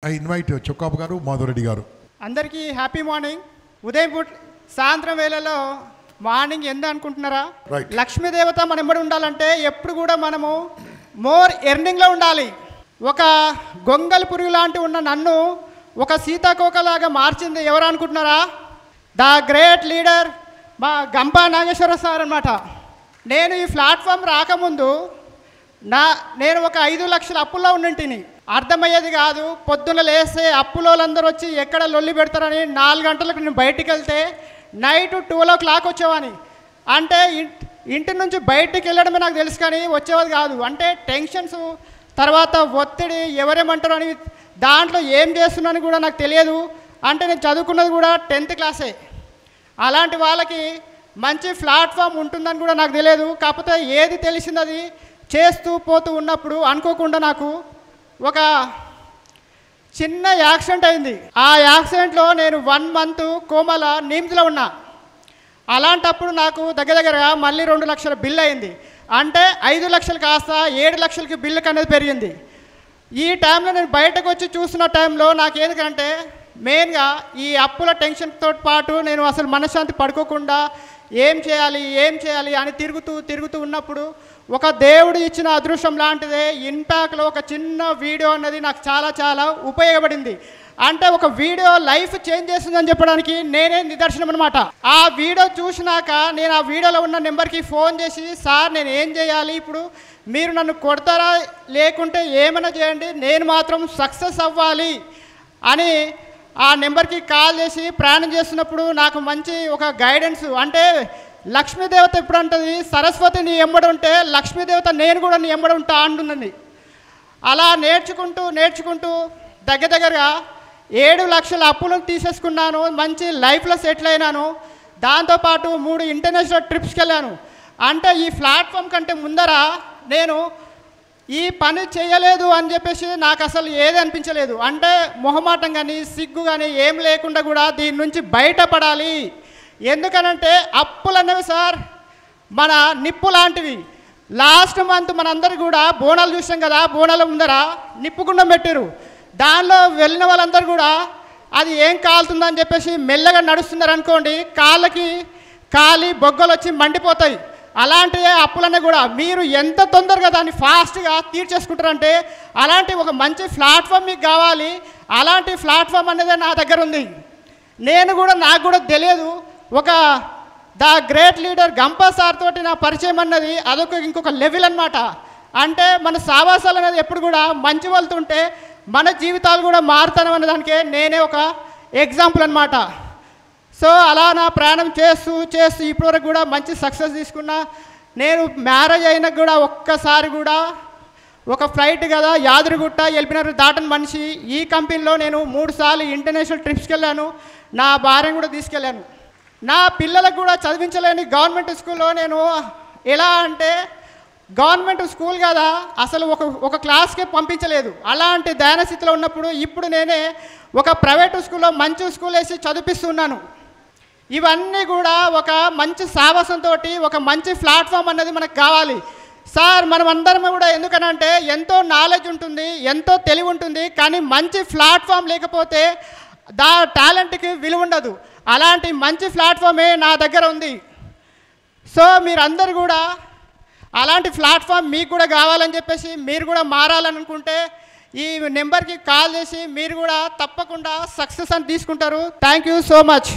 I invite Chokkapu garu, Madhureddy garu. అందరికీ happy morning. ఉదయం పూట సాయంత్రం వేళలో మార్నింగ్ ఎంత అనుకుంటున్నారా? లక్ష్మీదేవత మన ఎంబడి ఉండాలంటే ఎప్పుడు కూడా మనము మోర్ ఎర్నింగ్లో ఉండాలి. ఒక గొంగలి పురుగు లాంటి ఉన్న నన్ను ఒక సీతాకోకలాగా మార్చింది ఎవరు అనుకుంటున్నారా? ద గ్రేట్ లీడర్ మా గంపా నాగేశ్వర సార్ అన్నమాట. నేను ఈ ప్లాట్ఫామ్ రాకముందు నేను ఒక 5 లక్షల అప్పుల్లో ఉండింటిని. అర్థమయ్యేది కాదు. పొద్దున్న లేస్తే అప్పులోళ్ళందరూ వచ్చి ఎక్కడ లొల్లి పెడతారని 4 గంటలకు నేను బయటికి వెళ్తే నైట్ 12 o'clock వచ్చేవాని. అంటే ఇంటి నుంచి బయటికి వెళ్ళడమే నాకు తెలుసు కానీ వచ్చేవాది కాదు. అంటే టెన్షన్స్, తర్వాత ఒత్తిడి, ఎవరేమంటారు అని దాంట్లో ఏం చేస్తున్నాను కూడా నాకు తెలియదు. అంటే నేను చదువుకున్నది కూడా 10th క్లాసే. అలాంటి వాళ్ళకి మంచి ప్లాట్ఫామ్ ఉంటుందని కూడా నాకు తెలియదు. కాకపోతే ఏది తెలిసింది అది చేస్తూ పోతూ ఉన్నప్పుడు అనుకోకుండా నాకు ఒక చిన్న యాక్సిడెంట్ అయింది. ఆ యాక్సిడెంట్లో నేను 1 month కోమల నిమ్స్లో ఉన్నా. అలాంటప్పుడు నాకు దగ్గరగా మళ్ళీ 2 లక్షల బిల్ అయింది. అంటే 5 లక్షలు కాస్త 7 లక్షలకి బిల్లు అనేది పెరిగింది. ఈ టైంలో నేను బయటకు వచ్చి చూస్తున్న టైంలో నాకు ఎందుకంటే మెయిన్గా ఈ అప్పుల టెన్షన్తో పాటు నేను అసలు మనశ్శాంతి పడుకోకుండా ఏం చేయాలి అని తిరుగుతూ ఉన్నప్పుడు ఒక దేవుడు ఇచ్చిన అదృష్టం లాంటిదే ఇంపాక్ట్లో ఒక చిన్న వీడియో అన్నది నాకు చాలా ఉపయోగపడింది. అంటే ఒక వీడియో లైఫ్ చేంజ్ చేస్తుందని చెప్పడానికి నేనే నిదర్శనం అనమాట. ఆ వీడియో చూసినాక నేను ఆ వీడియోలో ఉన్న నెంబర్కి ఫోన్ చేసి, సార్ నేను ఏం చేయాలి, ఇప్పుడు మీరు నన్ను కొడతారా లేకుంటే ఏమైనా చేయండి, నేను మాత్రం సక్సెస్ అవ్వాలి అని ఆ నెంబర్కి కాల్ చేసి ప్రయాణం చేస్తున్నప్పుడు నాకు మంచి ఒక గైడెన్స్. అంటే లక్ష్మీదేవత ఎప్పుడు అంటుంది, సరస్వతి నీ ఎంబడి ఉంటే లక్ష్మీదేవత నేను కూడా నీ ఎంబడి ఉంటా అంటున్నది. అలా నేర్చుకుంటూ దగ్గరగా 7 లక్షల అప్పులను తీసేసుకున్నాను. మంచి లైఫ్లో సెటిల్ అయినాను. దాంతోపాటు 3 ఇంటర్నేషనల్ ట్రిప్స్కి వెళ్ళాను. అంటే ఈ ప్లాట్ఫామ్ కంటే ముందర నేను ఈ పని చేయలేదు అని చెప్పేసి నాకు అసలు ఏది అనిపించలేదు. అంటే మొహమాటం కానీ సిగ్గు కానీ ఏం లేకుండా కూడా దీని నుంచి బయటపడాలి. ఎందుకనంటే అప్పులు అనేవి సార్ మన నిప్పు లాంటివి. లాస్ట్ మంత్ మనందరూ కూడా బోనాలు చూసాం కదా, బోనాల ముందర నిప్పుగుండం పెట్టారు. దానిలో వెళ్ళిన వాళ్ళందరూ కూడా అది ఏం కాలుతుందని చెప్పేసి మెల్లగా నడుస్తున్నారు అనుకోండి, కాలి బొగ్గలు వచ్చి మండిపోతాయి. అలాంటి అప్పులన్నీ కూడా మీరు ఎంత తొందరగా దాన్ని ఫాస్ట్గా తీర్చేసుకుంటారంటే అలాంటి ఒక మంచి ప్లాట్ఫామ్ మీకు కావాలి. అలాంటి ప్లాట్ఫామ్ అనేది నా దగ్గర ఉంది. నాకు కూడా తెలియదు. ఒక the great leader Gampa sir తోటి నా పరిచయం అన్నది అదొక ఇంకొక లెవెల్ అనమాట. అంటే మన సావాసాలు అనేది ఎప్పుడు కూడా మంచి వెళ్తుంటే మన జీవితాలు కూడా మారుతాను అనే దానికే నేనే ఒక ఎగ్జాంపుల్ అనమాట. సో అలా నా ప్రయాణం చేస్తూ ఇప్పటివరకు కూడా మంచి సక్సెస్ తీసుకున్నా. నేను మ్యారేజ్ అయినా కూడా ఒక్కసారి కూడా ఒక ఫ్లైట్ కదా యాదగిరిగుట్ట ఎల్బినగర్ దాటని మనిషి. ఈ కంపెనీలో నేను 3 సార్లు ఇంటర్నేషనల్ ట్రిప్స్కి వెళ్ళాను. నా భార్యను కూడా తీసుకెళ్ళాను. నా పిల్లలకు కూడా చదివించలేని గవర్నమెంట్ స్కూల్లో నేను ఎలా అంటే గవర్నమెంట్ స్కూల్ కదా అసలు ఒక క్లాస్కే పంపించలేదు. అలాంటి దయన స్థితిలో ఉన్నప్పుడు ఇప్పుడు నేనే ఒక ప్రైవేట్ స్కూల్లో మంచి స్కూల్ వేసి చదివిస్తున్నాను. ఇవన్నీ కూడా ఒక మంచి సాహసంతో ఒక మంచి ప్లాట్ఫామ్ అనేది మనకు కావాలి సార్. మనం అందరం కూడా ఎందుకనంటే ఎంతో నాలెడ్జ్ ఉంటుంది, ఎంతో తెలివి ఉంటుంది, కానీ మంచి ప్లాట్ఫామ్ లేకపోతే టాలెంట్కి విలువ ఉండదు. అలాంటి మంచి ప్లాట్ఫామే నా దగ్గర ఉంది. సో మీరందరూ కూడా అలాంటి ప్లాట్ఫామ్ మీకు కూడా కావాలని చెప్పేసి మీరు కూడా మారాలని అనుకుంటే ఈ నెంబర్కి కాల్ చేసి మీరు కూడా తప్పకుండా సక్సెస్ అని తీసుకుంటారు. Thank you so much.